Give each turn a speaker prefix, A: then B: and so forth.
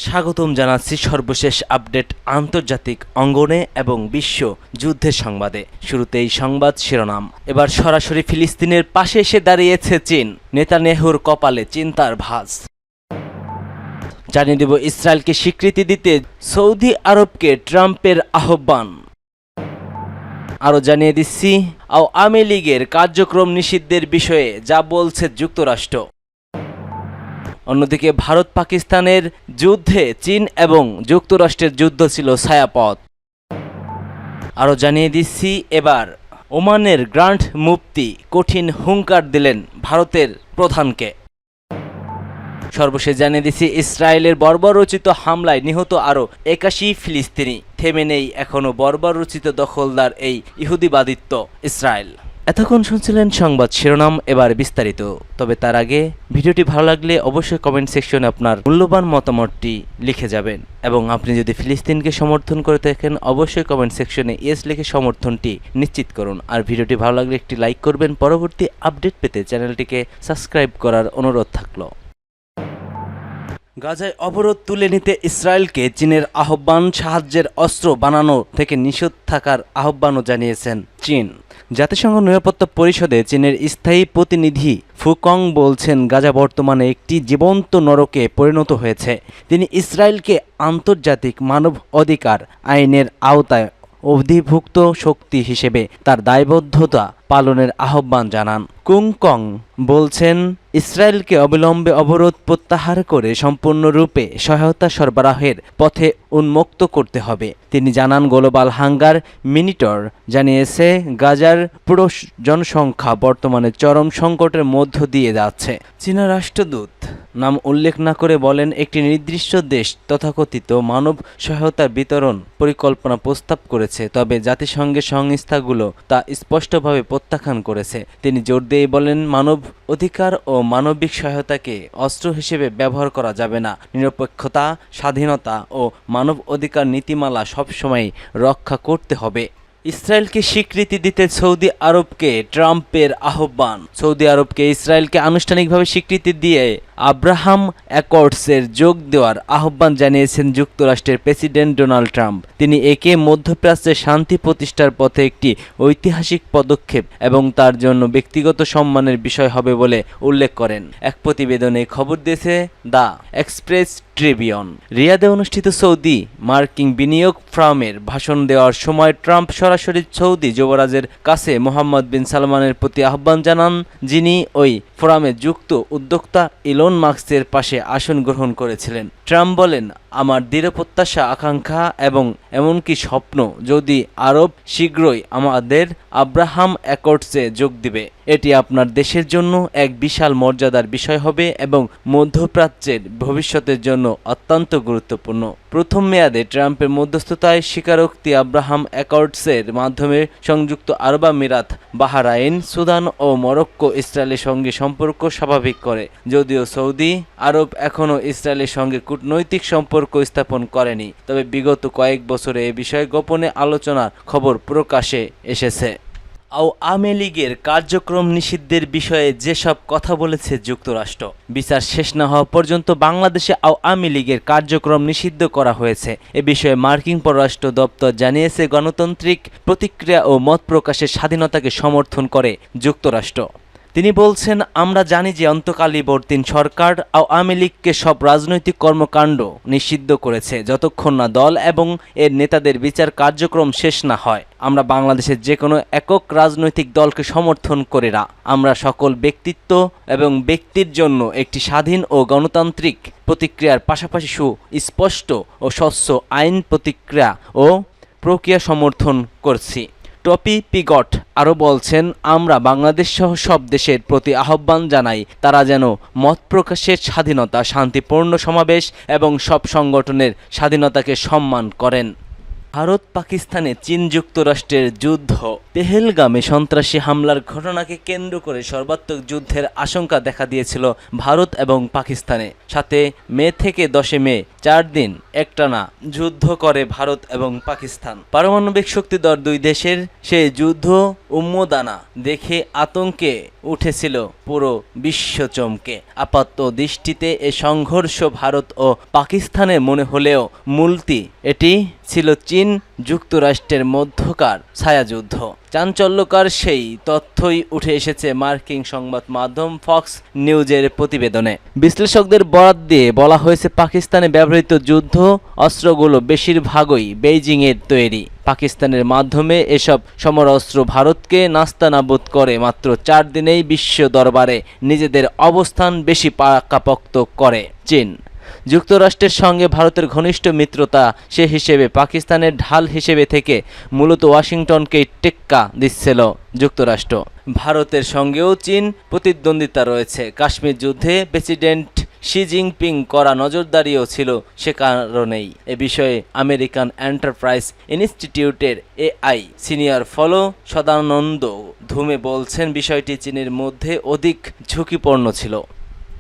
A: স্বাগতম জানাচ্ছি সর্বশেষ আপডেট আন্তর্জাতিক অঙ্গনে এবং বিশ্ব যুদ্ধের সংবাদে। শুরুতেই সংবাদ শিরোনাম। এবার সরাসরি ফিলিস্তিনের পাশে এসে দাঁড়িয়েছে চীন। নেতানিয়াহুর কপালে চিন্তার ভাঁজ। জানিয়ে দেব ইসরায়েলকে স্বীকৃতি দিতে সৌদি আরবকে ট্রাম্পের আহ্বান। আরও জানিয়ে দিচ্ছি আওয়ামী লীগের কার্যক্রম নিষিদ্ধের বিষয়ে যা বলছে যুক্তরাষ্ট্র। অন্যদিকে ভারত পাকিস্তানের যুদ্ধে চীন এবং যুক্তরাষ্ট্রের যুদ্ধ ছিল ছায়াপথ। আরও জানিয়ে দিচ্ছি এবার ওমানের গ্র্যান্ড মুফতি কঠিন হুঙ্কার দিলেন ভারতের প্রধানকে। সর্বশেষ জানিয়ে দিচ্ছি ইসরায়েলের বর্বরোচিত হামলায় নিহত আরও 81 ফিলিস্তিনি। থেমে নেই এখনও বর্বরোচিত দখলদার এই ইহুদিবাদিত্ব ইসরায়েল। এতক্ষণ শুনছিলেন সংবাদ শিরোনাম, এবার বিস্তারিত। তবে তার আগে ভিডিওটি ভালো লাগলে অবশ্যই কমেন্ট সেকশনে আপনার মূল্যবান মতামতটি লিখে যাবেন এবং আপনি যদি ফিলিস্তিনকে সমর্থন করে থাকেন অবশ্যই কমেন্ট সেকশনে ইয়েস লিখে সমর্থনটি নিশ্চিত করুন। আর ভিডিওটি ভালো লাগলে একটি লাইক করবেন। পরবর্তী আপডেট পেতে চ্যানেলটিকে সাবস্ক্রাইব করার অনুরোধ থাকলো। গাজায় অবরোধ তুলে নিতে ইসরায়েলকে চীনের আহ্বান। সাহায্যের অস্ত্র বানানো থেকে নিষেধ থাকার আহ্বানও জানিয়েছেন চীন। জাতিসংঘ নিরাপত্তা পরিষদে চীনের স্থায়ী প্রতিনিধি ফুকং বলছেন গাজা বর্তমানে একটি জীবন্ত নরকে পরিণত হয়েছে। তিনি ইসরায়েলকে আন্তর্জাতিক মানব অধিকার আইনের আওতায় অধিভুক্ত শক্তি হিসেবে তার দায়বদ্ধতা পালনের আহ্বান জানান। কুংকং বলছেন ইসরায়েলকে অবিলম্বে অবরোধ প্রত্যাহার করে সম্পূর্ণরূপে সহায়তা সরবরাহের পথে উন্মুক্ত করতে হবে। তিনি জানান গ্লোবাল হাঙ্গার মিনিটর জানিয়েছে গাজার পুরো জনসংখ্যা বর্তমানে চরম সংকটের মধ্য দিয়ে যাচ্ছে। চীনা রাষ্ট্রদূত নাম উল্লেখ না করে বলেন একটি নির্দিষ্ট দেশ তথাকথিত মানব সহায়তা বিতরণ পরিকল্পনা প্রস্তাব করেছে, তবে জাতিসংঘের সংস্থাগুলো তা স্পষ্টভাবে প্রত্যাখ্যান করেছে। তিনি জোর দিয়ে বলেন মানব অধিকার ও মানবিক সহায়তাকে অস্ত্র হিসেবে ব্যবহার করা যাবে না। নিরপেক্ষতা, স্বাধীনতা ও মানব অধিকার নীতিমালা সবসময় রক্ষা করতে হবে। ইসরায়েলকে স্বীকৃতি দিতে সৌদি আরবকে ট্রাম্পের আহ্বান। সৌদি আরবকে ইসরায়েলকে আনুষ্ঠানিকভাবে স্বীকৃতি দিয়ে আব্রাহাম অ্যাকর্ডসের যোগ দেওয়ার আহ্বান জানিয়েছেন যুক্তরাষ্ট্রের প্রেসিডেন্ট ডোনাল্ড ট্রাম্প। তিনি একে মধ্যপ্রাচ্যে শান্তি প্রতিষ্ঠার পথে একটি ঐতিহাসিক পদক্ষেপ এবং তার জন্য ব্যক্তিগত সম্মানের বিষয় হবে বলে উল্লেখ করেন। এক প্রতিবেদনে খবর দিয়েছে দ্য এক্সপ্রেস ট্রিবিউন। রিয়াদে অনুষ্ঠিত সৌদি মার্কিন বিনিয়োগ ফোরামের ভাষণ দেওয়ার সময় ট্রাম্প সরাসরি সৌদি যুবরাজের কাছে মোহাম্মদ বিন সালমানের প্রতি আহ্বান জানান, যিনি ওই ফোরামে যুক্ত উদ্যোক্তা ইলন মাস্কের পাশে আসন গ্রহণ করেছিলেন। ট্রাম্প বলেন, আমার দৃঢ় প্রত্যাশা, আকাঙ্ক্ষা এবং এমনকি স্বপ্ন যদি আরব শীঘ্রই আমাদের আব্রাহাম অ্যাকর্ডসে যোগ দিবে। এটি আপনার দেশের জন্য এক বিশাল মর্যাদার বিষয় হবে এবং মধ্যপ্রাচ্যের ভবিষ্যতের জন্য অত্যন্ত গুরুত্বপূর্ণ। প্রথম মেয়াদে ট্রাম্পের মধ্যস্থতায় স্বীকারোক্তি আব্রাহাম অ্যাকর্ডসের মাধ্যমে সংযুক্ত আরব আমিরাত, বাহরাইন, সুদান ও মরক্কো ইসরায়েলের সঙ্গে সম্পর্ক স্বাভাবিক করে। যদিও সৌদি আরব এখনও ইসরায়েলের সঙ্গে কূটনৈতিক সম্পর্ক স্থাপন করেনি, তবে বিগত কয়েক বছরে এ বিষয়ে গোপনে আলোচনার খবর প্রকাশে এসেছে। আওয়ামী লীগের কার্যক্রম নিষিদ্ধের বিষয়ে যেসব কথা বলেছে যুক্তরাষ্ট্র, বিচার শেষ না হওয়া পর্যন্ত বাংলাদেশে আওয়ামী লীগের কার্যক্রম নিষিদ্ধ করা হয়েছে। এ বিষয়ে মার্কিন পররাষ্ট্র দপ্তর জানিয়েছে গণতান্ত্রিক প্রতিক্রিয়া ও মত প্রকাশের স্বাধীনতাকে সমর্থন করে যুক্তরাষ্ট্র। তিনি বলছেন, আমরা জানি যে অন্তর্বর্তীকালীন সরকার আওয়ামী লীগকে সব রাজনৈতিক কর্মকাণ্ড নিষিদ্ধ করেছে যতক্ষণ না দল এবং এর নেতাদের বিচার কার্যক্রম শেষ না হয়। আমরা বাংলাদেশের যে কোনো একক রাজনৈতিক দলকে সমর্থন করি না। আমরা সকল ব্যক্তিত্ব এবং ব্যক্তির জন্য একটি স্বাধীন ও গণতান্ত্রিক প্রতিক্রিয়ার পাশাপাশি সুস্পষ্ট ও স্বচ্ছ আইন প্রতিক্রিয়া ও প্রক্রিয়া সমর্থন করছি। টপি পিগট আরও বলছেন, আমরা বাংলাদেশ সহ সব দেশের প্রতি আহ্বান জানাই তারা যেন মত প্রকাশের স্বাধীনতা, শান্তিপূর্ণ সমাবেশ এবং সব সংগঠনের স্বাধীনতাকে সম্মান করেন। ভারত পাকিস্তানে চীন যুক্তরাষ্ট্রের যুদ্ধ। পেহেলগামে সন্ত্রাসী হামলার ঘটনাকে কেন্দ্র করে সর্বাত্মক যুদ্ধের আশঙ্কা দেখা দিয়েছিল ভারত এবং পাকিস্তানে। 7 মে থেকে 10 মে 4 দিন একটানা যুদ্ধ করে ভারত এবং পাকিস্তান। পারমাণবিক শক্তিধর দুই দেশের সেই যুদ্ধ উন্মোদনা দেখে আতঙ্কে উঠেছিল পুরো বিশ্ব চমকে। আপাত দৃষ্টিতে এ সংঘর্ষ ভারত ও পাকিস্তানের মনে হলেও মূলটি এটি ছিল চীন যুক্তরাষ্ট্রের মধ্যকার ছায়াযুদ্ধ। চাঞ্চল্যকর সেই তথ্যই উঠে এসেছে মার্কিন সংবাদ মাধ্যম ফক্স নিউজের প্রতিবেদনে। বিশ্লেষকদের বরাত দিয়ে বলা হয়েছে, পাকিস্তানে ব্যবহৃত যুদ্ধ অস্ত্রগুলো বেশিরভাগই বেইজিংয়ের তৈরি। পাকিস্তানের মাধ্যমে এসব সমরাস্ত্র ভারতকে নাস্তানাবুদ করে মাত্র 4 দিনেই বিশ্ব দরবারে নিজেদের অবস্থান বেশি পাকাপোক্ত করে চীন। যুক্তরাষ্ট্রের সঙ্গে ভারতের ঘনিষ্ঠ মিত্রতা সে হিসেবে পাকিস্তানের ঢাল হিসেবে থেকে মূলত ওয়াশিংটনকেই টেক্কা দিচ্ছিল যুক্তরাষ্ট্র। ভারতের সঙ্গেও চীন প্রতিদ্বন্দ্বিতা রয়েছে। কাশ্মীর যুদ্ধে প্রেসিডেন্ট শি জিনপিং করা নজরদারিও ছিল সে কারণেই। এ বিষয়ে আমেরিকান এন্টারপ্রাইজ ইনস্টিটিউটের এআই সিনিয়র ফলো সদানন্দ ধুমে বলছেন, বিষয়টি চীনের মধ্যে অধিক ঝুঁকিপূর্ণ ছিল।